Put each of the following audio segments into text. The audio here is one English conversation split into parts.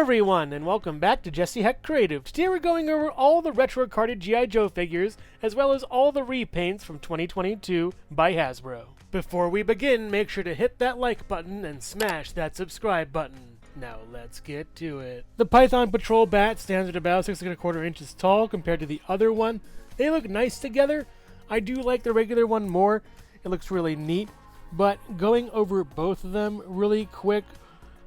everyone, and welcome back to Jesse Heck Creative. Today we're going over all the retro carded G.I. Joe figures, as well as all the repaints from 2022 by Hasbro. Before we begin, make sure to hit that like button and smash that subscribe button. Now let's get to it. The Python Patrol bat stands at about 6 1/4 inches tall compared to the other one. They look nice together. I do like the regular one more. It looks really neat. But going over both of them really quick,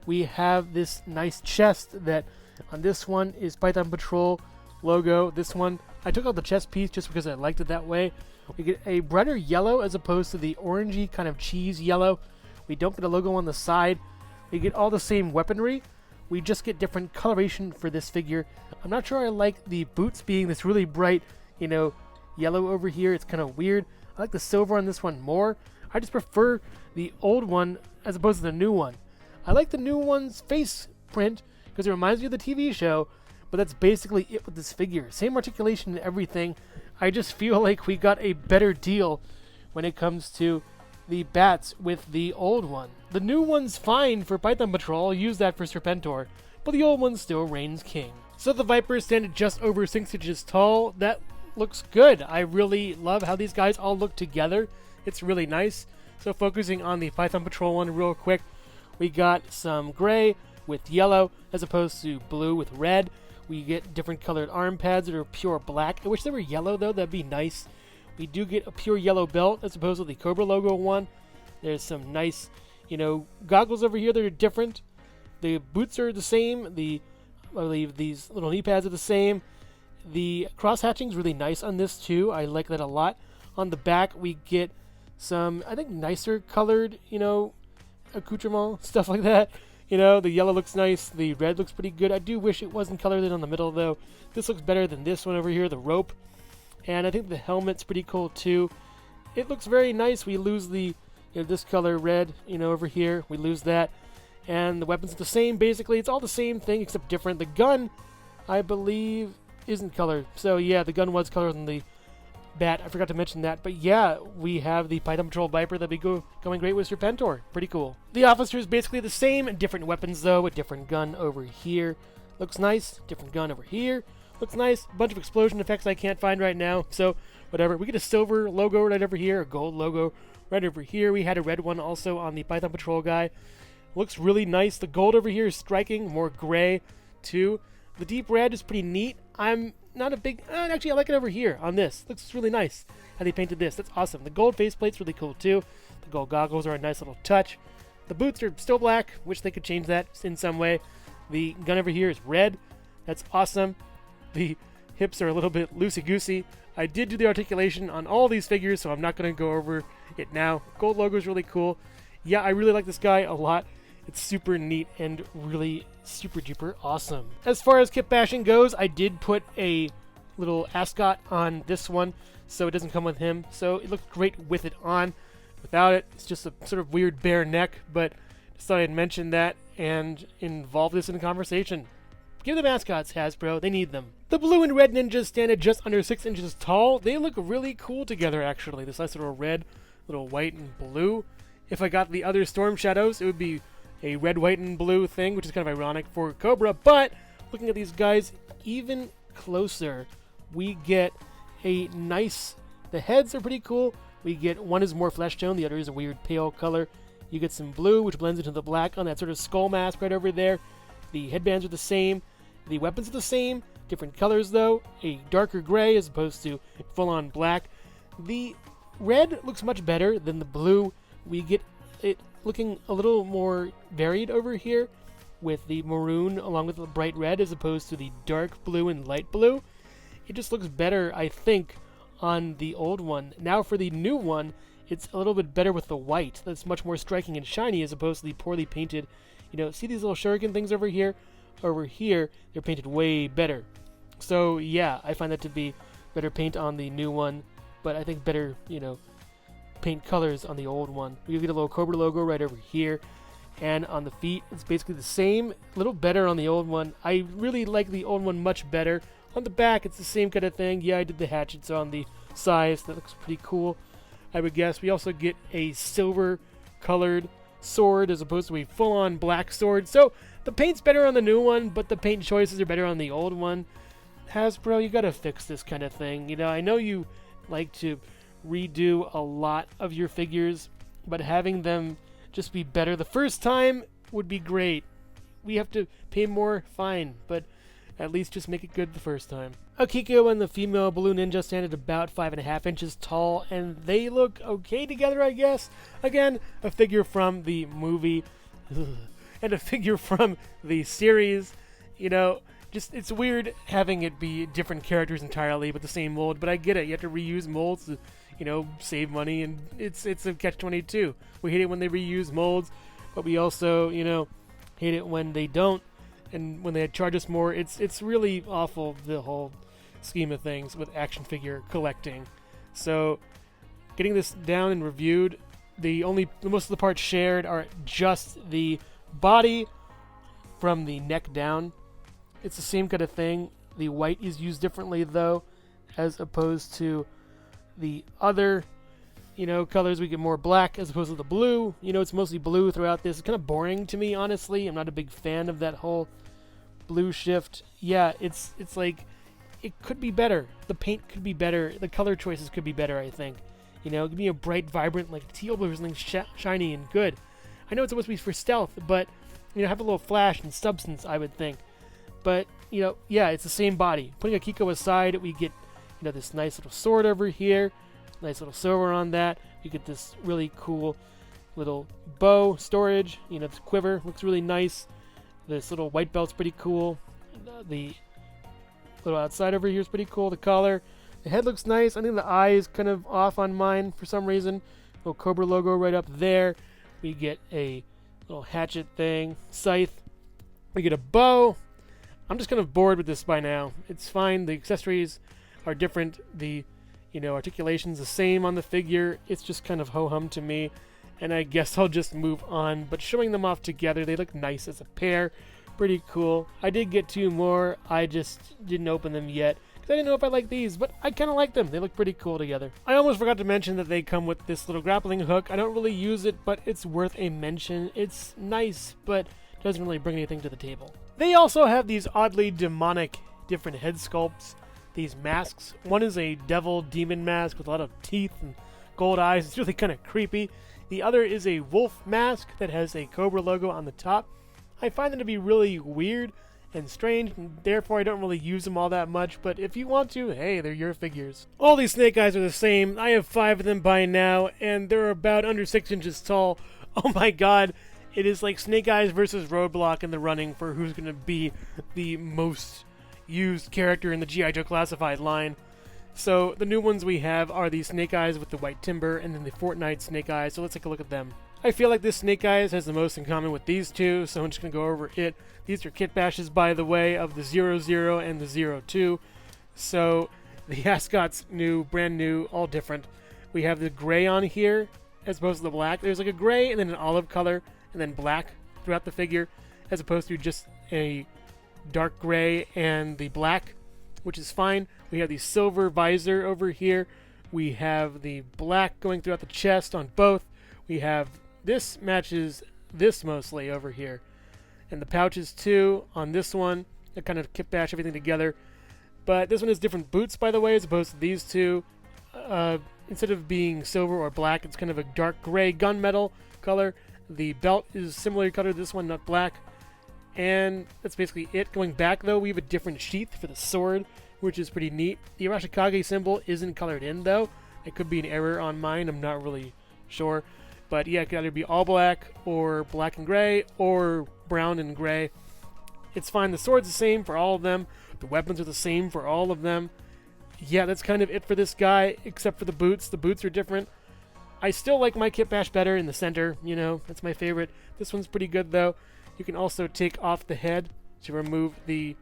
we have this nice chest that on this one is Python Patrol logo. This one, I took out the chest piece just because I liked it that way. We get a brighter yellow as opposed to the orangey kind of cheese yellow. We don't get a logo on the side. We get all the same weaponry. We just get different coloration for this figure. I'm not sure I like the boots being this really bright, yellow over here. It's kind of weird. I like the silver on this one more. I just prefer the old one as opposed to the new one. I like the new one's face print because it reminds me of the TV show, but that's basically it with this figure. Same articulation and everything. I just feel like we got a better deal when it comes to the bats with the old one. The new one's fine for Python Patrol. I'll use that for Serpentor, but the old one still reigns king. So the Vipers stand at just over 6 inches tall. That looks good. I really love how these guys all look together. It's really nice. So focusing on the Python Patrol one real quick, we got some gray with yellow as opposed to blue with red. We get different colored arm pads that are pure black. I wish they were yellow though, that'd be nice. We do get a pure yellow belt as opposed to the Cobra logo one. There's some nice, goggles over here that are different. The boots are the same. I believe these little knee pads are the same. The cross hatching's really nice on this too. I like that a lot. On the back we get some, I think, nicer colored, accoutrement, stuff like that. The yellow looks nice. The red looks pretty good. I do wish it wasn't colored in on the middle, though. This looks better than this one over here, the rope. And I think the helmet's pretty cool, too. It looks very nice. We lose the, this color red, over here. We lose that. And the weapon's the same, basically. It's all the same thing, except different. The gun, I believe, isn't colored. So, yeah, the gun was colored on the bat. I forgot to mention that. But yeah, we have the Python Patrol Viper that'll be going great with Serpentor. Pretty cool. The officer is basically the same. Different weapons, though. A different gun over here. Looks nice. Different gun over here. Looks nice. A bunch of explosion effects I can't find right now. So, whatever. We get a silver logo right over here. A gold logo right over here. We had a red one also on the Python Patrol guy. Looks really nice. The gold over here is striking. More gray, too. The deep red is pretty neat. I'm not a big... actually, I like it over here on this. Looks really nice how they painted this. That's awesome. The gold faceplate's really cool, too. The gold goggles are a nice little touch. The boots are still black. Wish they could change that in some way. The gun over here is red. That's awesome. The hips are a little bit loosey-goosey. I did do the articulation on all these figures, so I'm not going to go over it now. Gold logo is really cool. Yeah, I really like this guy a lot. It's super neat and really super duper awesome. As far as kit bashing goes, I did put a little ascot on this one, so it doesn't come with him. So it looks great with it on. Without it, it's just a sort of weird bare neck, but just thought I'd mention that and involve this in a conversation. Give them mascots, Hasbro. They need them. The blue and red ninjas stand at just under 6 inches tall. They look really cool together, actually. This nice little red, little white, and blue. If I got the other Storm Shadows, it would be a red, white, and blue thing, which is kind of ironic for Cobra. But looking at these guys even closer, we get a nice... The heads are pretty cool. We get one is more flesh tone, the other is a weird pale color. You get some blue, which blends into the black on that sort of skull mask right over there. The headbands are the same. The weapons are the same. Different colors, though. A darker gray as opposed to full-on black. The red looks much better than the blue. We get it looking a little more varied over here with the maroon along with the bright red as opposed to the dark blue and light blue. It just looks better, I think, on the old one. Now for the new one, it's a little bit better with the white. That's much more striking and shiny as opposed to the poorly painted. See these little shuriken things over here? Over here, they're painted way better. So yeah, I find that to be better paint on the new one, but I think better, paint colors on the old one. We get a little Cobra logo right over here, and on the feet it's basically the same, a little better on the old one. I really like the old one much better. On the back it's the same kind of thing. Yeah, I did the hatchets on the sides. That looks pretty cool, I would guess. We also get a silver colored sword as opposed to a full-on black sword. So the paint's better on the new one, but the paint choices are better on the old one. Hasbro, you gotta fix this kind of thing. You know, I know you like to redo a lot of your figures, but having them just be better the first time would be great. We have to pay more, fine, but at least just make it good the first time. Akiko and the female Blue Ninja stand at about 5.5 inches tall, and they look okay together, I guess. Again, a figure from the movie, and a figure from the series. You know, just it's weird having it be different characters entirely, but the same mold. But I get it. You have to reuse molds to, you know, save money, and it's a catch-22. We hate it when they reuse molds, but we also, you know, hate it when they don't. And when they charge us more, it's really awful, the whole scheme of things with action figure collecting. So, getting this down and reviewed, most of the parts shared are just the body from the neck down. It's the same kind of thing. The white is used differently, though, as opposed to the other, you know, colors. We get more black as opposed to the blue. You know, it's mostly blue throughout this. It's kind of boring to me, honestly. I'm not a big fan of that whole blue shift. Yeah, it's like it could be better. The paint could be better. The color choices could be better, I think. You know, give me a bright, vibrant, like teal blue or something shiny and good. I know it's supposed to be for stealth, but, you know, have a little flash and substance, I would think. But, you know, yeah, it's the same body. Putting Akiko aside, we get, you know, this nice little sword over here. Nice little silver on that. You get this really cool little bow storage. You know, this quiver looks really nice. This little white belt's pretty cool. The little outside over here is pretty cool. The collar. The head looks nice. I think the eye is kind of off on mine for some reason. Little Cobra logo right up there. We get a little hatchet thing. Scythe. We get a bow. I'm just kind of bored with this by now. It's fine. The accessories are different. The, you know, articulation's the same on the figure. It's just kind of ho-hum to me. And I guess I'll just move on. But showing them off together, they look nice as a pair. Pretty cool. I did get 2 more. I just didn't open them yet, because I didn't know if I liked these, but I kind of like them. They look pretty cool together. I almost forgot to mention that they come with this little grappling hook. I don't really use it, but it's worth a mention. It's nice, but doesn't really bring anything to the table. They also have these oddly demonic different head sculpts. These masks. One is a devil demon mask with a lot of teeth and gold eyes. It's really kind of creepy. The other is a wolf mask that has a Cobra logo on the top. I find them to be really weird and strange, and therefore I don't really use them all that much, but if you want to, hey, they're your figures. All these snake eyes are the same. I have 5 of them by now, and they're about under 6 inches tall. Oh my god, it is like Snake Eyes versus Roadblock in the running for who's going to be the most used character in the G.I. Joe Classified line. So the new ones we have are the Snake Eyes with the white timber, and then the Fortnite Snake Eyes, so let's take a look at them. I feel like this Snake Eyes has the most in common with these two, so I'm just going to go over it. These are kit bashes, by the way, of the 00 and the 02. So the ascot's new, brand new, all different. We have the gray on here as opposed to the black. There's like a gray and then an olive color and then black throughout the figure, as opposed to just a dark gray and the black, which is fine. We have the silver visor over here. We have the black going throughout the chest on both. We have this matches this mostly over here. And the pouches too on this one. They kind of kit bash everything together. But this one has different boots, by the way, as opposed to these two. Instead of being silver or black, it's kind of a dark gray gunmetal color. The belt is similar color to this one, not black. And that's basically it. Going back, though, we have a different sheath for the sword, which is pretty neat. The Arashikage symbol isn't colored in, though. It could be an error on mine. I'm not really sure. But yeah, it could either be all black or black and gray or brown and gray. It's fine. The sword's the same for all of them. The weapons are the same for all of them. Yeah, that's kind of it for this guy, except for the boots. The boots are different. I still like my kit bash better in the center, you know. That's my favorite. This one's pretty good, though. You can also take off the head to remove the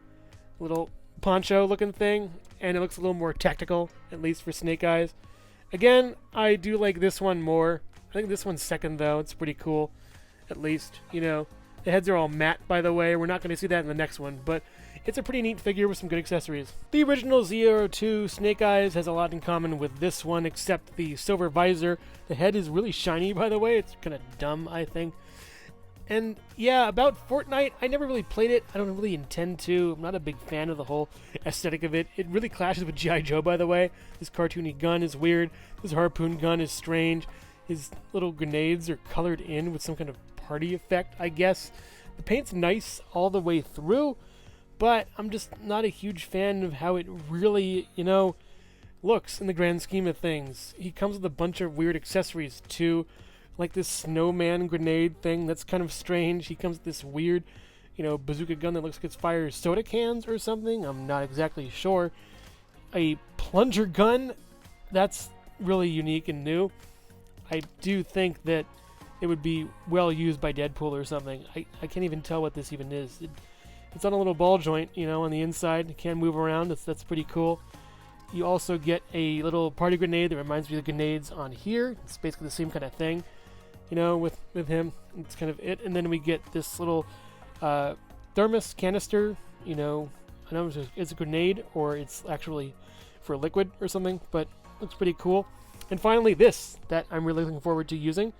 little poncho-looking thing, and it looks a little more tactical, at least for Snake Eyes. Again, I do like this one more. I think this one's second, though. It's pretty cool, at least, you know. The heads are all matte, by the way. We're not going to see that in the next one, but it's a pretty neat figure with some good accessories. The original Z02 Snake Eyes has a lot in common with this one, except the silver visor. The head is really shiny, by the way. It's kind of dumb, I think. And yeah, about Fortnite, I never really played it. I don't really intend to. I'm not a big fan of the whole aesthetic of it. It really clashes with G.I. Joe, by the way. This cartoony gun is weird. This harpoon gun is strange. His little grenades are colored in with some kind of party effect, I guess. The paint's nice all the way through, but I'm just not a huge fan of how it really, looks in the grand scheme of things. He comes with a bunch of weird accessories, too. Like this snowman grenade thing that's kind of strange. He comes with this weird, bazooka gun that looks like it's fires soda cans or something. I'm not exactly sure. A plunger gun, that's really unique and new. I do think that it would be well used by Deadpool or something. I can't even tell what this even is. It's on a little ball joint, on the inside. It can move around. That's pretty cool. You also get a little party grenade that reminds me of the grenades on here. It's basically the same kind of thing. With him, it's kind of it. And then we get this little thermos canister. I know it's a grenade or it's actually for liquid or something, but looks pretty cool. And finally, this that I'm really looking forward to using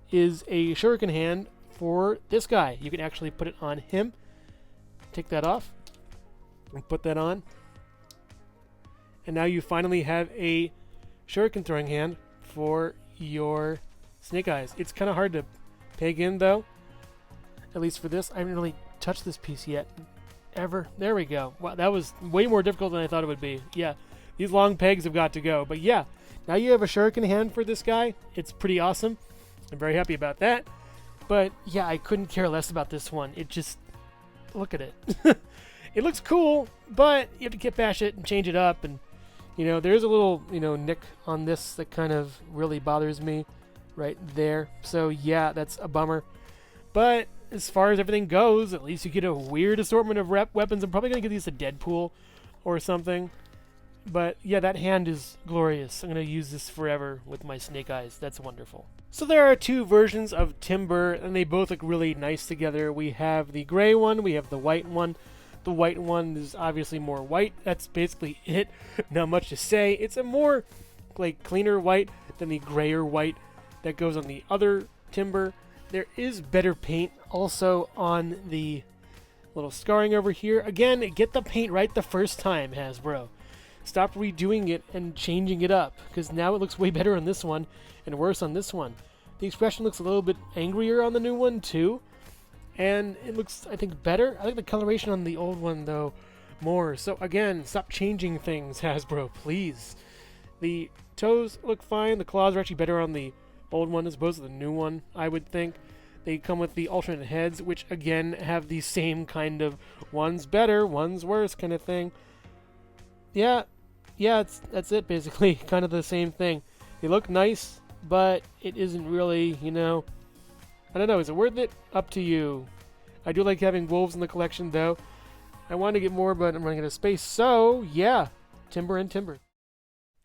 is a shuriken hand for this guy. You can actually put it on him. Take that off and put that on. And now you finally have a shuriken throwing hand for your Snake Eyes. It's kind of hard to peg in, though. At least for this. I haven't really touched this piece yet. Ever. There we go. Wow, that was way more difficult than I thought it would be. Yeah, these long pegs have got to go. But yeah, now you have a shuriken hand for this guy. It's pretty awesome. I'm very happy about that. But yeah, I couldn't care less about this one. It just... Look at it. It looks cool, but you have to kit bash it and change it up. And, there's a little, nick on this that kind of really bothers me. Right there. So yeah, that's a bummer. But as far as everything goes, at least you get a weird assortment of weapons. I'm probably going to give these to Deadpool or something. But yeah, that hand is glorious. I'm going to use this forever with my Snake Eyes. That's wonderful. So there are two versions of Timber, and they both look really nice together. We have the gray one. We have the white one. The white one is obviously more white. That's basically it. Not much to say. It's a more cleaner white than the grayer white that goes on the other Timber. There is better paint also on the little scarring over here. Again, get the paint right the first time, Hasbro. Stop redoing it and changing it up, because now it looks way better on this one and worse on this one. The expression looks a little bit angrier on the new one too, and it looks, I think, better. I like the coloration on the old one though more. So again, stop changing things, Hasbro, please. The toes look fine. The claws are actually better on the old one as opposed to the new one, I would think. They come with the alternate heads, which again have the same kind of one's better, one's worse kind of thing. Yeah, that's it basically. Kind of the same thing. They look nice, but it isn't really, I don't know, is it worth it? Up to you. I do like having wolves in the collection though. I want to get more, but I'm running out of space. So yeah, Timber and Timber.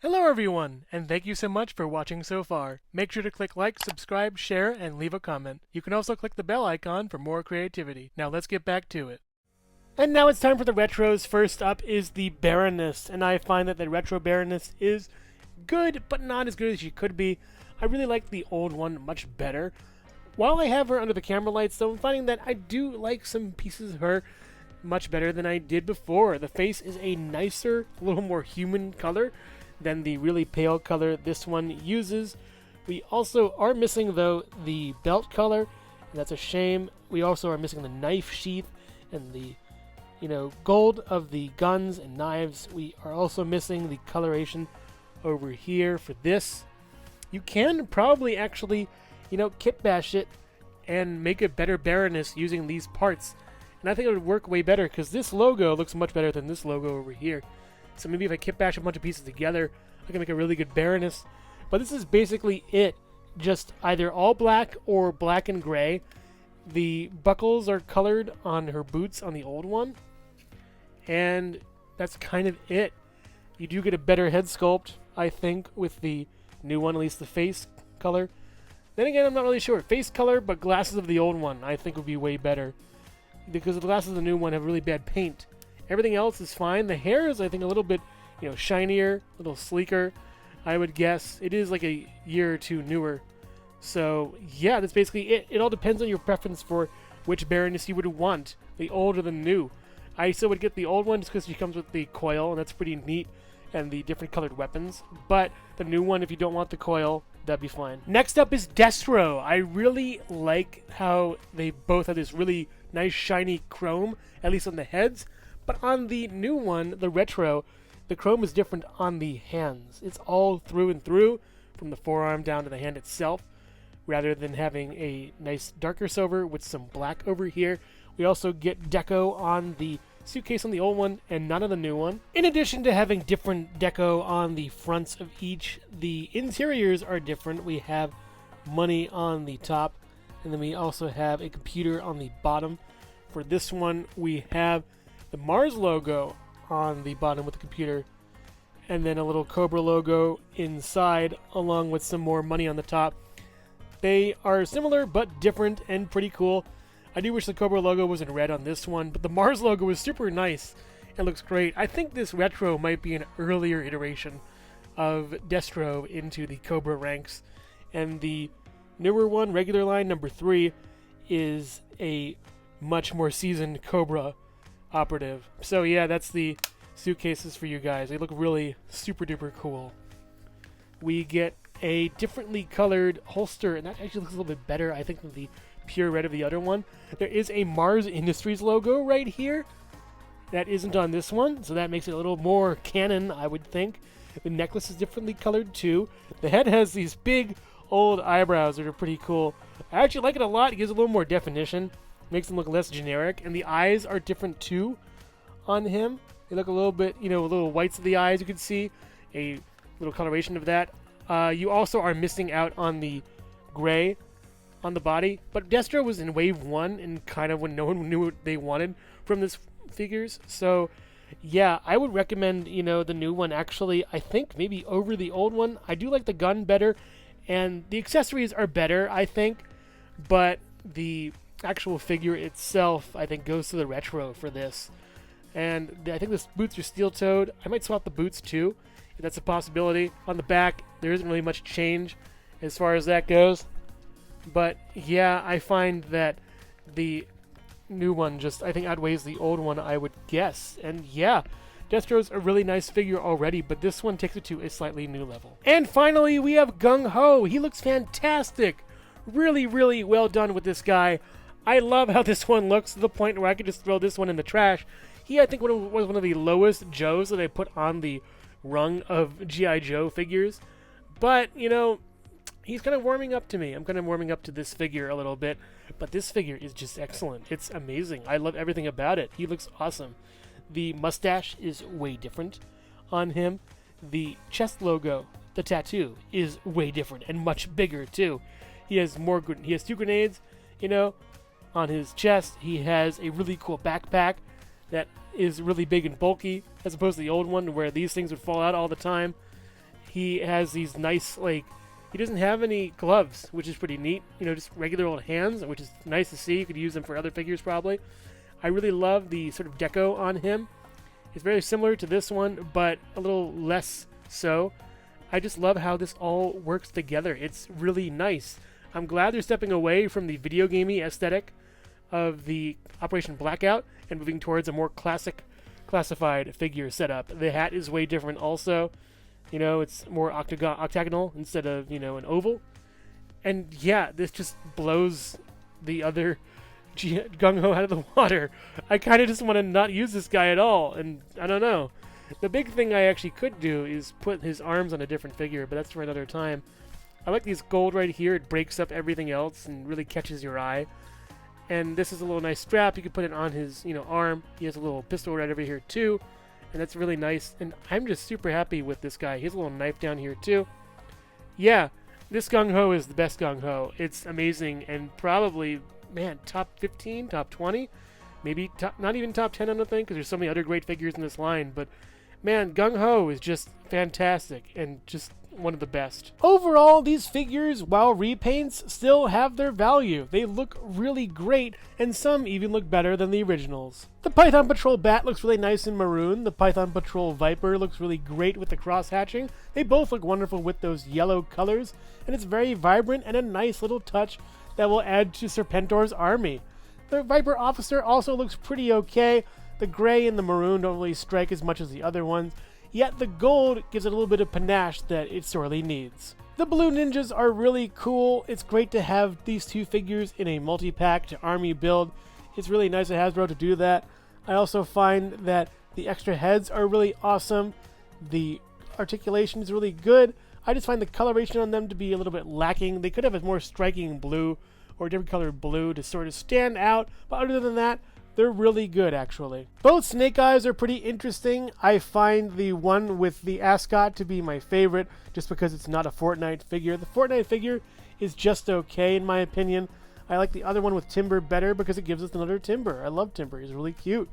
Hello everyone, and thank you so much for watching so far. Make sure to click like, subscribe, share, and leave a comment. You can also click the bell icon for more creativity. Now let's get back to it. And now it's time for the retros. First up is the Baroness, and I find that the retro Baroness is good, but not as good as she could be. I really like the old one much better. While I have her under the camera lights, though, I'm finding that I do like some pieces of her much better than I did before. The face is a nicer, a little more human color than the really pale color this one uses. We also are missing, though, the belt color. That's a shame. We also are missing the knife sheath and the, gold of the guns and knives. We are also missing the coloration over here for this. You can probably actually, kit bash it and make a better Baroness using these parts. And I think it would work way better because this logo looks much better than this logo over here. So maybe if I kit bash a bunch of pieces together, I can make a really good Baroness. But this is basically it. Just either all black or black and gray. The buckles are colored on her boots on the old one. And that's kind of it. You do get a better head sculpt, I think, with the new one, at least the face color. Then again, I'm not really sure. Face color, but glasses of the old one, I think would be way better. Because the glasses of the new one have really bad paint. Everything else is fine. The hair is, I think, a little bit, shinier, a little sleeker, I would guess. It is like a year or two newer. So, yeah, that's basically it. It all depends on your preference for which Baroness you would want, the old or the new. I still would get the old one just because she comes with the coil, and that's pretty neat, and the different colored weapons. But the new one, if you don't want the coil, that'd be fine. Next up is Destro. I really like how they both have this really nice shiny chrome, at least on the heads. But on the new one, the retro, the chrome is different on the hands. It's all through and through, from the forearm down to the hand itself, rather than having a nice darker silver with some black over here. We also get deco on the suitcase on the old one and none on the new one. In addition to having different deco on the fronts of each, the interiors are different. We have money on the top, and then we also have a computer on the bottom. For this one, we have the Mars logo on the bottom with the computer, and then a little Cobra logo inside, along with some more money on the top. They are similar but different and pretty cool. I do wish the Cobra logo was in red on this one, but the Mars logo is super nice and looks great. I think this retro might be an earlier iteration of Destro into the Cobra ranks, and the newer one, regular line number 3, is a much more seasoned Cobra operative. So yeah, that's the suitcases for you guys. They look really super duper cool. We get a differently colored holster, and that actually looks a little bit better, I think, than the pure red of the other one. There is a Mars Industries logo right here that isn't on this one, so that makes it a little more canon, I would think. The necklace is differently colored too. The head has these big old eyebrows that are pretty cool. I actually like it a lot. It gives a little more definition, makes them look less generic, and the eyes are different too on him. They look a little bit, a little whites of the eyes, you can see. A little coloration of that. You also are missing out on the gray on the body, but Destro was in wave 1 and kind of when no one knew what they wanted from this figures. So yeah, I would recommend, the new one actually, I think maybe over the old one. I do like the gun better, and the accessories are better, I think, but the actual figure itself, I think, goes to the retro for this. And I think the boots are steel-toed. I might swap the boots too, if that's a possibility. On the back, there isn't really much change as far as that goes. But yeah, I find that the new one just, I think, outweighs the old one, I would guess. And yeah, Destro's a really nice figure already, but this one takes it to a slightly new level. And finally, we have Gung-Ho. He looks fantastic. Really, really well done with this guy. I love how this one looks, to the point where I could just throw this one in the trash. He, I think, was one of the lowest Joes that I put on the rung of G.I. Joe figures. But, he's kind of warming up to me. I'm kind of warming up to this figure a little bit. But this figure is just excellent. It's amazing. I love everything about it. He looks awesome. The mustache is way different on him. The chest logo, the tattoo, is way different and much bigger, too. He has 2 grenades, on his chest. He has a really cool backpack that is really big and bulky, as opposed to the old one where these things would fall out all the time. He has these nice, he doesn't have any gloves, which is pretty neat. Just regular old hands, which is nice to see. You could use them for other figures, probably. I really love the sort of deco on him. It's very similar to this one, but a little less so. I just love how this all works together. It's really nice. I'm glad they're stepping away from the video gamey aesthetic of the Operation Blackout and moving towards a more classified figure setup. The hat is way different also. It's more octagonal instead of, an oval. And yeah, this just blows the other Gung-Ho out of the water. I kind of just want to not use this guy at all, and I don't know. The big thing I actually could do is put his arms on a different figure, but that's for another time. I like these gold right here. It breaks up everything else and really catches your eye. And this is a little nice strap. You can put it on his, arm. He has a little pistol right over here too, and that's really nice. And I'm just super happy with this guy. He has a little knife down here too. Yeah, this Gung-Ho is the best Gung-Ho. It's amazing, and probably, man, top 15, top 20, maybe not even top 10, I don't think, because there's so many other great figures in this line. But man, Gung-Ho is just fantastic and just one of the best. Overall, these figures, while repaints, still have their value. They look really great, and some even look better than the originals. The Python Patrol Bat looks really nice in maroon. The Python Patrol Viper looks really great with the cross-hatching. They both look wonderful with those yellow colors, and it's very vibrant and a nice little touch that will add to Serpentor's army. The Viper Officer also looks pretty okay. The gray and the maroon don't really strike as much as the other ones, yet the gold gives it a little bit of panache that it sorely needs. The Blue Ninjas are really cool. It's great to have these two figures in a multi-pack to army build. It's really nice of Hasbro to do that. I also find that the extra heads are really awesome. The articulation is really good. I just find the coloration on them to be a little bit lacking. They could have a more striking blue or a different colored blue to sort of stand out, but other than that, they're really good, actually. Both Snake Eyes are pretty interesting. I find the one with the ascot to be my favorite, just because it's not a Fortnite figure. The Fortnite figure is just okay, in my opinion. I like the other one with Timber better because it gives us another Timber. I love Timber. He's really cute.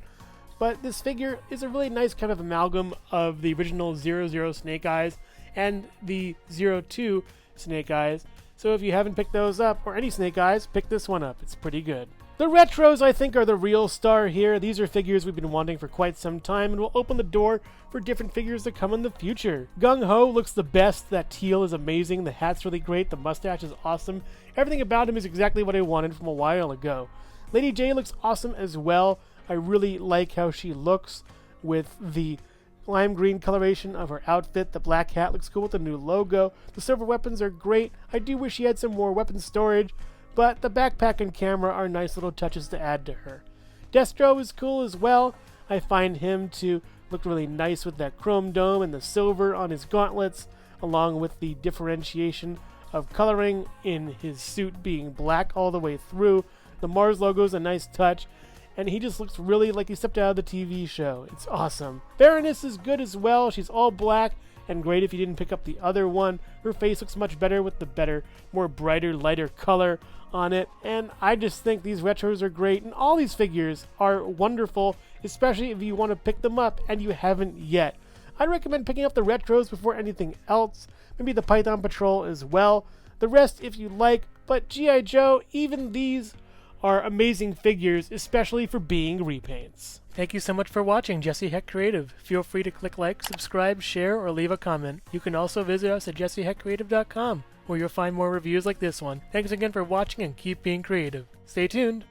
But this figure is a really nice kind of amalgam of the original 00 Snake Eyes and the 02 Snake Eyes. So if you haven't picked those up, or any Snake Eyes, pick this one up. It's pretty good. The retros, I think, are the real star here. These are figures we've been wanting for quite some time and will open the door for different figures to come in the future. Gung-Ho looks the best. That teal is amazing. The hat's really great. The mustache is awesome. Everything about him is exactly what I wanted from a while ago. Lady J looks awesome as well. I really like how she looks with the lime green coloration of her outfit. The black hat looks cool with the new logo. The silver weapons are great. I do wish she had some more weapon storage, but the backpack and camera are nice little touches to add to her. Destro is cool as well. I find him to look really nice with that chrome dome and the silver on his gauntlets, along with the differentiation of coloring in his suit being black all the way through. The Mars logo is a nice touch, and he just looks really like he stepped out of the TV show. It's awesome. Baroness is good as well. She's all black, and great if you didn't pick up the other one. Her face looks much better with the better, more brighter, lighter color on it, and I just think these retros are great, and all these figures are wonderful, especially if you want to pick them up and you haven't yet. I'd recommend picking up the retros before anything else, maybe the Python Patrol as well. The rest if you like, but G.I. Joe, even these are amazing figures, especially for being repaints. Thank you so much for watching Jesse Heck Creative. Feel free to click like, subscribe, share, or leave a comment. You can also visit us at jesseheckcreative.com, where you'll find more reviews like this one. Thanks again for watching and keep being creative. Stay tuned!